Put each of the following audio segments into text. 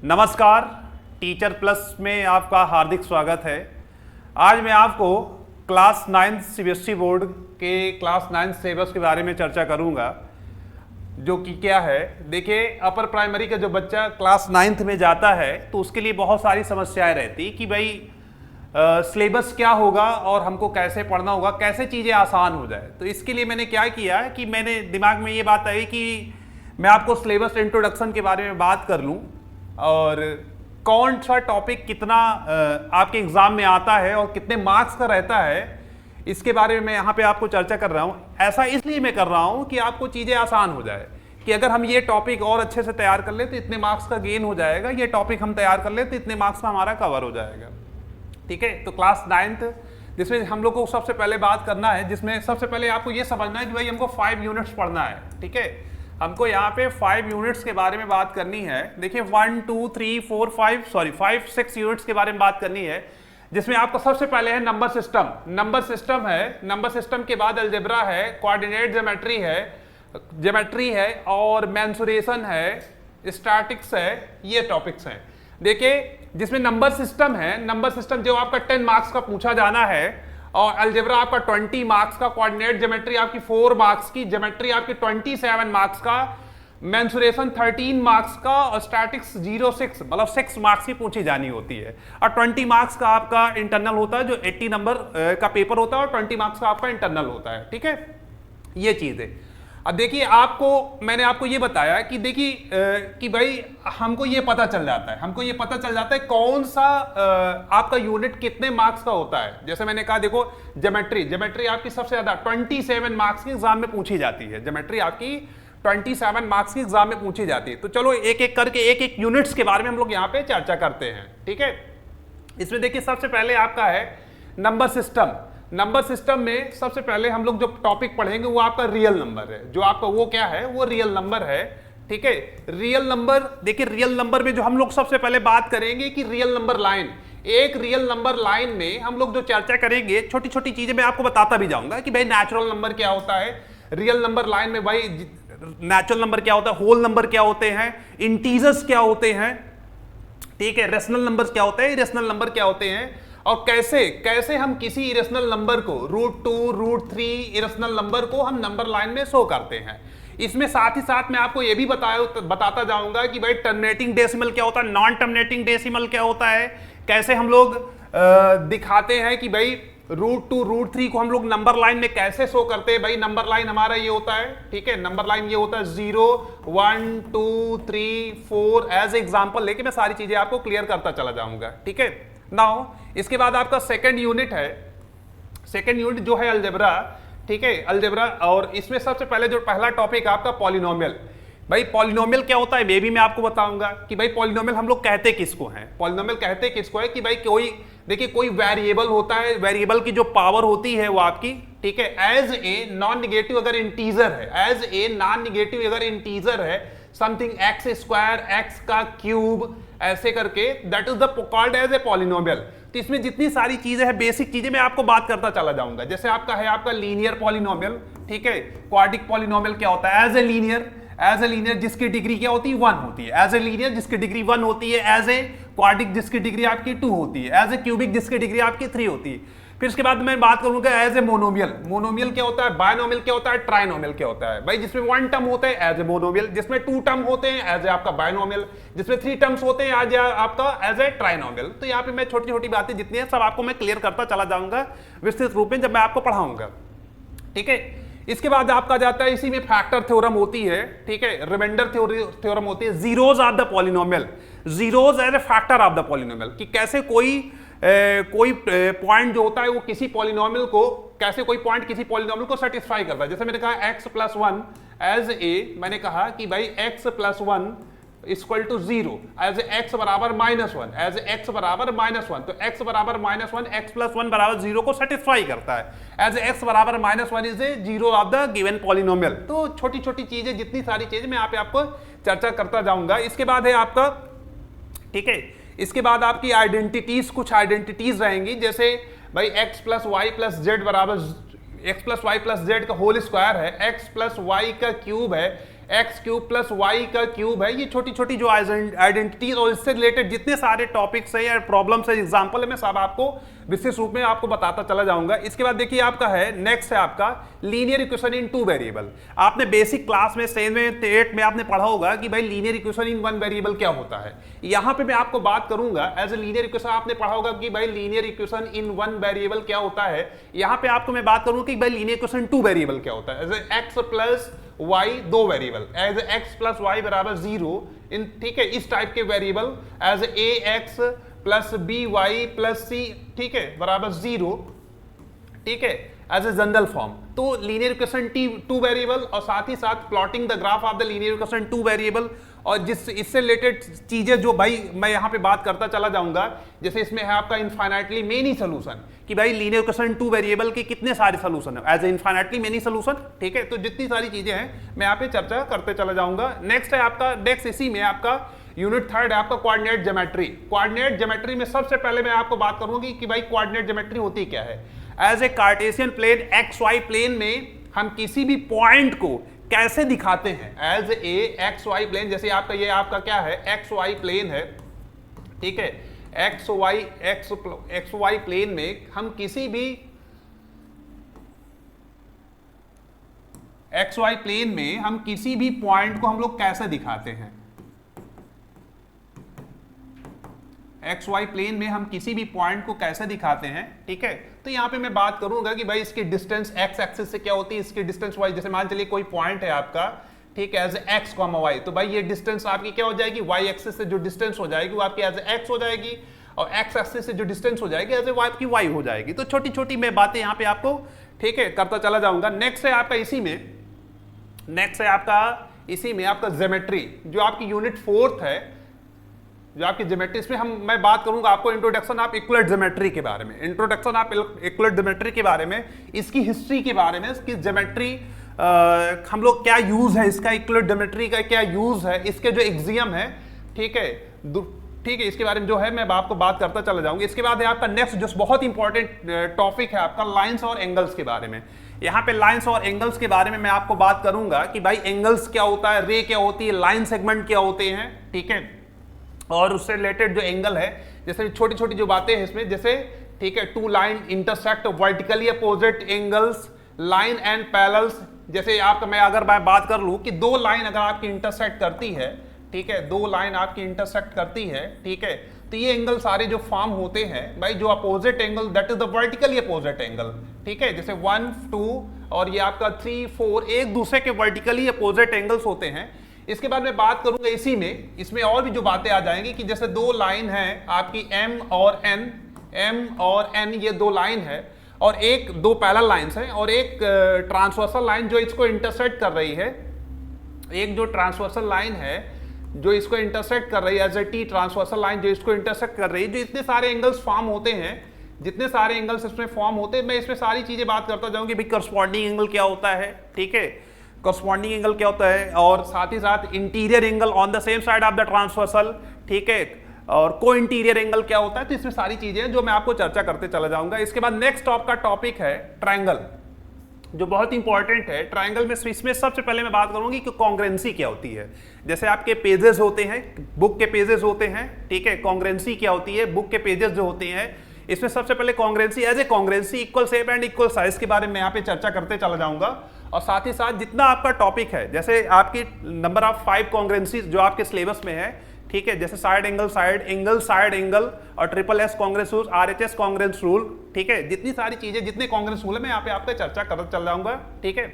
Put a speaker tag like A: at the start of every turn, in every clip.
A: नमस्कार, teacher plus में आपका हार्दिक स्वागत है। आज मैं आपको क्लास 9 सीबीएसई बोर्ड के क्लास 9 सिलेबस के बारे में चर्चा करूंगा, जो कि क्या है। देखिए, अपर प्राइमरी का जो बच्चा क्लास 9th में जाता है तो उसके लिए बहुत सारी समस्याएं रहती कि भाई सिलेबस क्या होगा और हमको कैसे पढ़ना होगा, कैसे चीज़ें आसान हो जाए। तो इसके लिए मैंने क्या किया कि मैंने दिमाग में ये बात आई कि मैं आपको सिलेबस इंट्रोडक्शन के बारे में बात कर लूँ और कौन सा टॉपिक कितना आपके एग्जाम में आता है और कितने मार्क्स का रहता है, इसके बारे में मैं यहाँ पे आपको चर्चा कर रहा हूँ। ऐसा इसलिए मैं कर रहा हूँ कि आपको चीज़ें आसान हो जाए, कि अगर हम ये टॉपिक और अच्छे से तैयार कर ले तो इतने मार्क्स का गेन हो जाएगा, ये टॉपिक हम तैयार कर ले तो इतने मार्क्स का हमारा कवर हो जाएगा। ठीक है, तो क्लास 9th जिसमें हम लोग को सबसे पहले बात करना है, जिसमें सबसे पहले आपको ये समझना है कि भाई हमको 5 यूनिट्स पढ़ना है। ठीक है, हमको यहाँ पे 5 यूनिट्स के बारे में बात करनी है। देखिए 1 2 3 4 5 6 यूनिट्स के बारे में बात करनी है, जिसमें आपको सबसे पहले है नंबर सिस्टम। नंबर सिस्टम है, नंबर सिस्टम के बाद अलजेब्रा है, कोऑर्डिनेट ज्योमेट्री है और मेंसुरेशन है, स्टैटिक्स है, ये टॉपिक्स हैं। देखिए, जिसमें नंबर सिस्टम है, नंबर सिस्टम जो आपका 10 मार्क्स का पूछा जाना है और अलजेब्रा आपका 20 मार्क्स का, कोऑर्डिनेट ज्योमेट्री आपकी 4 मार्क्स की, ज्योमेट्री आपकी 27 मार्क्स का, मेंसुरेशन 13 मार्क्स का और स्टैटिक्स 06 मतलब 6 मार्क्स की पूछी जानी होती है। और 20 मार्क्स का आपका इंटरनल होता है, जो 80 नंबर का पेपर होता है, और 20 मार्क्स का आपका इंटरनल होता है। ठीक है, ये चीज है। अब देखिए, मैंने आपको ये बताया कि देखिए कि भाई हमको ये पता चल जाता है कौन सा आपका यूनिट कितने मार्क्स का होता है। जैसे मैंने कहा, देखो ज्योमेट्री आपकी सबसे ज्यादा 27 मार्क्स की एग्जाम में पूछी जाती है। ज्योमेट्री आपकी 27 मार्क्स की एग्जाम में पूछी जाती है। तो चलो एक एक करके एक यूनिट्स के बारे में हम लोग यहाँ पे चर्चा करते हैं। ठीक है, इसमें देखिए सबसे पहले आपका है नंबर सिस्टम। नंबर सिस्टम में सबसे पहले हम लोग जो टॉपिक पढ़ेंगे वो आपका रियल नंबर है। जो आपका वो क्या है, वो रियल नंबर है। ठीक है, रियल नंबर। देखिए, रियल नंबर में जो हम लोग सबसे पहले बात करेंगे कि रियल नंबर लाइन, एक रियल नंबर लाइन में हम लोग जो चर्चा करेंगे, छोटी छोटी चीजें मैं आपको बताता भी जाऊंगा कि भाई नेचुरल नंबर क्या होता है, रियल नंबर लाइन में भाई नेचुरल नंबर क्या होता है, होल नंबर क्या होते हैं, इंटीजर्स क्या होते हैं, ठीक है, रेशनल नंबर क्या होते हैं, इरेशनल नंबर क्या होते हैं, और कैसे हम किसी इरेशनल नंबर को √2 √3 इरेशनल नंबर को हम नंबर लाइन में शो करते हैं। इसमें साथ ही साथ मैं आपको यह भी बताता जाऊंगा कि भाई टर्मिनेटिंग डेसिमल क्या होता है, नॉन टर्मिनेटिंग डेसिमल क्या होता है, कैसे हम लोग दिखाते हैं कि भाई √2 √3 को हम लोग नंबर लाइन में कैसे शो करते हैं। भाई नंबर लाइन हमारा ये होता है, ठीक है, नंबर लाइन ये होता है 0 1 2 3 4 एज एग्जाम्पल लेके मैं सारी चीजें आपको क्लियर करता चला जाऊंगा। ठीक है, नाउ इसके बाद आपका सेकंड यूनिट है। सेकंड यूनिट जो है अलजेब्रा। ठीक है, अलजेब्रा, और इसमें सबसे पहले जो पहला टॉपिक है आपका पॉलिनोमियल। भाई पॉलिनोमियल क्या होता है मैं भी मैं आपको बताऊंगा कि भाई पॉलिनोमियल हम लोग कहते किसको हैं। पॉलिनोमियल कहते किसको है कि भाई कोई वेरिएबल होता है, वेरिएबल की जो पावर होती है वो आपकी, ठीक है, एज ए नॉन निगेटिव अगर इंटीजर है, एज ए नॉन निगेटिव अगर इंटीजर है, समथिंग एक्स स्क्वायर, एक्स का क्यूब, ऐसे करके, that is the called as a polynomial. तो इसमें जितनी सारी चीजें हैं, बेसिक चीजें मैं आपको बात करता चला जाऊंगा। जैसे आपका है आपका लीनियर पॉलिनोमियल, ठीक है, क्वाड्रिक पॉलिनोमियल क्या होता है, एज ए लीनियर जिसकी डिग्री क्या होती है 1 होती है, एज ए लीनियर जिसकी डिग्री 1 होती है, एज ए क्वाड्रिक जिसकी डिग्री आपकी 2 होती है, एज ए क्यूबिक जिसकी डिग्री आपकी 3 होती है। फिर इसके बाद मैं बात करूंगा एज ए मोनोमियल। मोनोमियल क्या होता है, बायनोमियल क्या होता है, ट्राइनोमियल क्या होता है। भाई जिसमें 1 टर्म होते हैं एज ए मोनोमियल, जिसमें 2 टर्म होते हैं एज ए आपका बायनोमियल, जिसमें 3 टर्म्स होते हैं एज आपका एज ए ट्राइनोमियल। तो यहाँ पे मैं छोटी छोटी बातें जितनी है सब आपको मैं क्लियर करता चला जाऊंगा विस्तृत रूप में जब मैं आपको पढ़ाऊंगा। ठीक है, इसके बाद आपका जाता है, इसी में फैक्टर थ्योरम होती है, ठीक है, रिमाइंडर थ्योरम होती है, zeros are the polynomial, zeros as a factor of the polynomial, कि कैसे कोई पॉइंट जो होता है वो किसी पॉलिनोमियल को, कैसे कोई पॉइंट किसी पॉलिनोमियल को सेटिस्फाई करता है। जैसे मैंने कहा x + 1 एज ए, मैंने कहा कि भाई x + 1 = 0 एज x बराबर -1, एज x बराबर -1, तो x बराबर -1, x + 1 बराबर 0 को सेटिस्फाई करता है। एज x बराबर -1 is a 0 of the given polynomial. तो छोटी छोटी चीजें, जितनी सारी चीजें मैं यहाँ पे आपको चर्चा करता जाऊंगा। इसके बाद है आपका, ठीक है, इसके बाद आपकी आइडेंटिटीज, कुछ आइडेंटिटीज रहेंगी, जैसे भाई x + y + z बराबर x + y + z का होल स्क्वायर है, x + y का क्यूब है, एक्स क्यूब प्लस वाई का क्यूब है। ये छोटी छोटी जो आइडेंटिटीज और इससे रिलेटेड जितने सारे टॉपिक्स है या प्रॉब्लम्स है, एग्जांपल है, मैं सब आपको विशेष रूप में आपको बताता चला जाऊंगा। इसके बाद देखिए आपका है नेक्स्ट है आपका linear equation in two variable. आपने बेसिक क्लास में 7th 8th में आपने पढ़ा होगा कि भाई linear equation in one variable क्या होता है। यहां पे मैं आपको बात करूंगा एज ए लीनियर इक्वेशन। आपने पढ़ा होगा कि भाई linear equation in one variable क्या होता है। यहां पे आपको मैं बात करूंगा कि भाई लीनियर इक्वेशन टू वेरिएबल क्या होता है। एज एक्स प्लस y दो variable, as x plus y बराबर 0 इन, ठीक है, इस टाइप के variable as a x plus b y plus c, ठीक है, बराबर 0, ठीक है, एज ए जनरल फॉर्म। तो लीनियर इक्वेशन टू वेरिएबल और साथ ही साथ plotting the graph of the linear equation two variable और जिस इससे रिलेटेड चीजें जो भाई मैं यहाँ पे बात करता चला जाऊंगा। जैसे इसमें है आपका इनफाइनाइटली मेनी सोल्यूशन, कि भाई लीनियर इक्वेशन टू वेरिएबल के कितने सारे सोल्यूशन है as a infinitely many solution, ठीक है। तो जितनी सारी चीजें हैं मैं यहाँ पे चर्चा करते चला जाऊंगा। नेक्स्ट है आपका इसी में आपका यूनिट थर्ड है आपका कोऑर्डिनेट ज्योमेट्री। कोऑर्डिनेट ज्योमेट्री में सबसे पहले मैं आपको बात करूंगी कि भाई कोऑर्डिनेट ज्योमेट्री होती क्या है। As a Cartesian plane X Y plane में हम किसी भी पॉइंट को कैसे दिखाते हैं। As a X Y plane, जैसे आपका ये आपका क्या है एक्स वाई प्लेन है, ठीक है, एक्स वाई प्लेन में हम किसी भी एक्स वाई प्लेन में हम किसी भी पॉइंट को हम लोग कैसे दिखाते हैं। एक्स वाई प्लेन में हम किसी भी पॉइंट को कैसे दिखाते हैं, ठीक है। तो यहां पे मैं बात करूंगा कि भाई इसकी डिस्टेंस एक्स एक्सिस से क्या होती है, इसकी डिस्टेंस वाई। जैसे मान चलिए कोई पॉइंट है आपका, ठीक है, एज एक्स कॉमा वाई, तो भाई ये डिस्टेंस आपकी क्या हो जाएगी, वाई एक्सिस से जो डिस्टेंस हो जाएगी वो आपकी एज एक्स हो जाएगी और एक्स एक्सिस से जो डिस्टेंस हो जाएगी एज ए वाई की वाई हो जाएगी। तो छोटी छोटी मैं बातें यहाँ पे आपको, ठीक है, करता चला जाऊंगा। नेक्स्ट है आपका इसी में आपका ज्योमेट्री, जो आपकी यूनिट फोर्थ है, जो आपकी ज्योमेट्री, इसमें मैं बात करूंगा आपको इंट्रोडक्शन ऑफ इक्वलेट ज्योमेट्री के बारे में। इंट्रोडक्शन ऑफ इक्वलेट ज्योमेट्री के बारे में, इसकी हिस्ट्री के बारे में, इसकी ज्योमेट्री हम लोग क्या यूज है, इसका इक्वलेट ज्योमेट्री का क्या यूज है, इसके जो एक्सियम है, ठीक है, इसके बारे में जो है मैं आपको बात करता चला जाऊंगा। इसके बाद है आपका नेक्स्ट जो बहुत इंपॉर्टेंट टॉपिक है आपका लाइंस और एंगल्स के बारे में। यहाँ पे लाइंस और एंगल्स के बारे में मैं आपको बात करूंगा कि भाई एंगल्स क्या होता है, रे क्या होती है, लाइन सेगमेंट क्या होते हैं, ठीक है, और उससे रिलेटेड जो एंगल है, जैसे छोटी छोटी जो बातें हैं इसमें, जैसे, ठीक है, two line intersect vertically opposite angles, line and parallels. जैसे आपका मैं बात कर लूं कि दो लाइन अगर आपकी इंटरसेक्ट करती है, ठीक है, दो लाइन आपकी इंटरसेक्ट करती है, ठीक है, तो ये एंगल सारे जो फॉर्म होते हैं भाई, जो opposite angle that is the vertically opposite angle, ठीक है, जैसे 1 2 और ये आपका 3 4 एक दूसरे के वर्टिकली अपोजिट एंगल्स होते हैं। इसके बाद मैं बात करूंगा इसमें और भी जो बातें आ जाएंगी कि जैसे दो लाइन है आपकी M और N, ये दो लाइन है और दो पैरेलल लाइंस हैं और एक ट्रांसवर्सल लाइन जो इसको इंटरसेक्ट कर रही है, एक जो ट्रांसवर्सल लाइन है जो इसको इंटरसेक्ट कर रही है, as a T transversal line जो इसको इंटरसेक्ट कर रही है। जो इतने सारे एंगल्स फॉर्म होते हैं, जितने सारे एंगल्स इसमें फॉर्म होते हैं, मैं इसमें सारी चीजें बात करता जाऊंगी। भाई करस्पॉन्डिंग एंगल क्या होता है, ठीक है, करस्पॉन्डिंग एंगल क्या होता है, और साथ ही साथ interior angle on the same side of the transversal, ठीक है, और को इंटीरियर एंगल क्या होता है। तो इसमें सारी चीजें जो मैं आपको चर्चा करते चला जाऊंगा। इसके बाद नेक्स्ट आपका टॉपिक है ट्रायंगल, जो बहुत इंपॉर्टेंट है। ट्रायंगल में इसमें सबसे पहले मैं बात करूंगी कि कॉन्ग्रेंसी क्या होती है। जैसे आपके पेजेस होते हैं, बुक के पेजेस होते हैं, ठीक है, कॉन्ग्रेंसी क्या होती है, बुक के पेजेस जो होते हैं, इसमें सबसे पहले congruency as a congruency equal shape and equal size के बारे में यहाँ पे चर्चा करते चला जाऊंगा। और साथ ही साथ जितना आपका टॉपिक है, जैसे आपकी नंबर ऑफ 5 कॉन्ग्रेंसीज जो आपके सिलेबस में है, ठीक है, जैसे साइड एंगल और triple S congruence rule, RHS congruence rule, ठीक है, जितनी सारी चीजें, जितने कांग्रेंस रूल है मैं यहाँ पे आपका चर्चा करता चल जाऊंगा, ठीक है।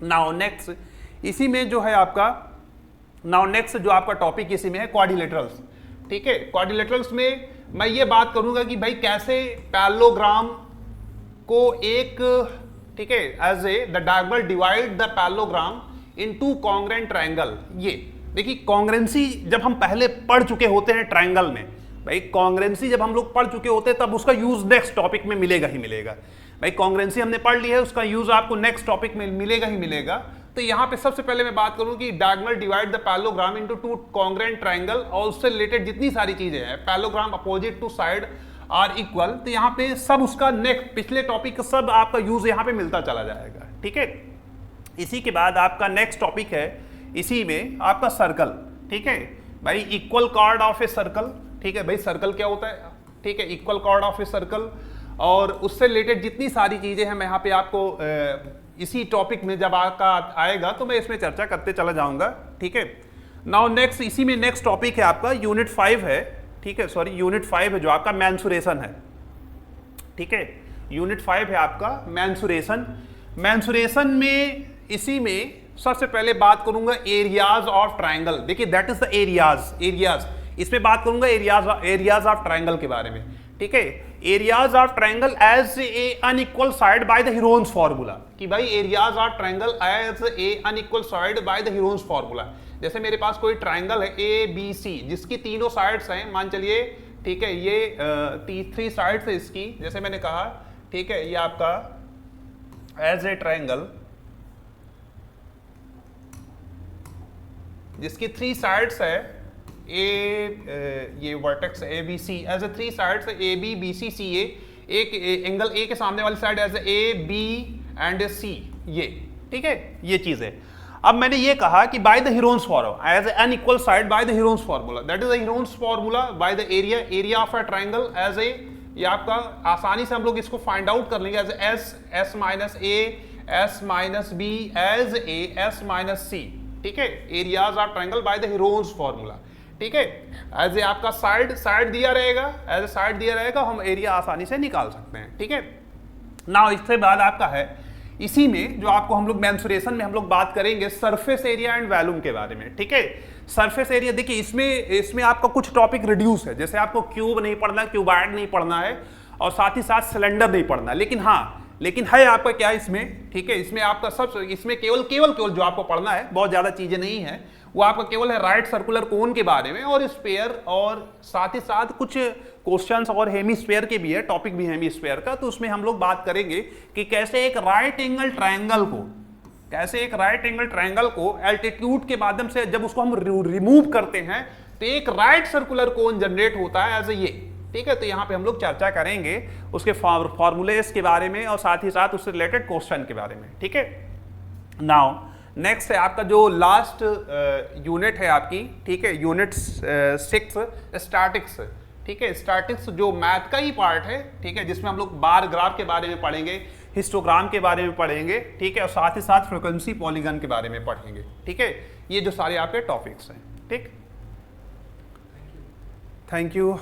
A: नाउ नेक्स्ट इसी में जो है आपका नेक्स्ट जो आपका टॉपिक इसी में है क्वाड्रिलेटरल्स, ठीक है। क्वाड्रिलेटरल्स में मैं ये बात करूंगा कि भाई कैसे पैरेललोग्राम को एक, ठीक है, as a the diagonal divide the parallelogram in two congruent triangle. ये देखिए कॉन्ग्रेंसी जब हम पहले पढ़ चुके होते हैं ट्रायंगल में, भाई कॉन्ग्रेंसी जब हम लोग पढ़ चुके होते हैं तब उसका यूज नेक्स्ट टॉपिक में मिलेगा ही मिलेगा। भाई कॉन्ग्रेंसी हमने पढ़ ली है, उसका यूज आपको नेक्स्ट टॉपिक में मिलेगा ही मिलेगा। तो यहाँ पे सबसे पहले मैं बात करूं कि diagonal divide the parallelogram into two congruent triangle, और उससे रिलेटेड जितनी सारी चीजें हैं, parallelogram opposite two side are equal, तो यहाँ पे सब उसका नेक्स्ट पिछले टॉपिक का सब आपका यूज यहाँ पे मिलता चला जाएगा, ठीक है। इसी के बाद आपका नेक्स्ट टॉपिक है, इसी में आपका सर्कल, ठीक है भाई, equal cord of a circle, ठीक है भाई, सर्कल क्या होता है, ठीक है, equal cord of a circle, और उससे रिलेटेड जितनी सारी चीजें हैं मैं यहाँ पे आपको इसी टॉपिक में जब आपका आएगा तो मैं इसमें चर्चा करते चला जाऊंगा, ठीक है। नाउ नेक्स्ट, इसी में नेक्स्ट टॉपिक है आपका यूनिट 5 है, ठीक है, सॉरी यूनिट 5 है जो आपका मेंसुरेशन है, ठीक है, यूनिट 5 है आपका मेंसुरेशन। मेंसुरेशन में इसी में सबसे पहले बात करूंगा एरियाज ऑफ ट्रायंगल। देखिए दैट इज द एरियाज, इसमें बात करूंगा एरियाज ऑफ ट्रायंगल के बारे में, ठीक है। Areas of triangle as a unequal side by the Heron's formula, कि भाई areas of triangle as a unequal side by the Heron's formula. जैसे मेरे पास कोई ट्रायंगल है ए बी सी जिसकी तीनों साइड्स हैं, मान चलिए, ठीक है, ये 3 साइड्स है इसकी, जैसे मैंने कहा, ठीक है, ये आपका एज ए ट्रायंगल जिसकी 3 साइड्स है, ये vertex A B C as a 3 sides A B B C C A, एक एंगल ए के सामने वाली side as A B and C, ये, ठीक है, ये चीज है। अब मैंने ये कहा कि by the Heron's formula as a unequal side by the Heron's formula, that is the Heron's formula by the area of a triangle as a, ये आपका आसानी से हम लोग इसको फाइंड आउट कर लेंगे as S minus A S minus B as A S minus C, ठीक है, areas of triangle by the Heron's formula, ठीक है। एज ए आपका साइड दिया रहेगा, एज ए साइड दिया रहेगा, हम एरिया आसानी से निकाल सकते हैं, ठीक है। नाउ इसके बाद आपका है इसी में जो आपको हम लोग मेंसुरेशन में हम लोग बात करेंगे सरफेस एरिया एंड वॉल्यूम के बारे में, ठीक है। सरफेस एरिया देखिए इसमें आपका कुछ टॉपिक रिड्यूस है, जैसे आपको क्यूब नहीं पढ़ना, क्यूबॉइड नहीं पढ़ना है, और साथ ही साथ सिलेंडर नहीं पढ़ना, लेकिन है आपका क्या इसमें, ठीक है, इसमें आपका सब, इसमें केवल जो आपको पढ़ना है, बहुत ज्यादा चीजें नहीं है, वो आपका केवल है राइट सर्कुलर कोन के बारे में और स्फीयर, और साथ ही साथ कुछ क्वेश्चंस और हेमीस्फीयर के भी है, टॉपिक भी हेमीस्फीयर का, तो उसमें हम लोग बात करेंगे कि कैसे एक राइट एंगल ट्रायंगल को एल्टीट्यूड के माध्यम से जब उसको हम रिमूव करते हैं तो एक राइट सर्कुलर कोन जनरेट होता है एज ए, ये, ठीक है। तो यहाँ पे हम लोग चर्चा करेंगे उसके फॉर्मूलेस के बारे में और साथ ही साथ उससे रिलेटेड क्वेश्चन के बारे में, ठीक है। नाउ नेक्स्ट है आपका जो लास्ट यूनिट है आपकी, ठीक है, यूनिट 6 स्टैटिक्स, ठीक है। स्टैटिक्स जो मैथ का ही पार्ट है, ठीक है, जिसमें हम लोग बार ग्राफ के बारे में पढ़ेंगे, हिस्टोग्राम के बारे में पढ़ेंगे, ठीक है, और साथ ही साथ फ्रीक्वेंसी पॉलीगन के बारे में पढ़ेंगे, ठीक है। ये जो सारे आपके टॉपिक्स हैं, ठीक, थैंक यू।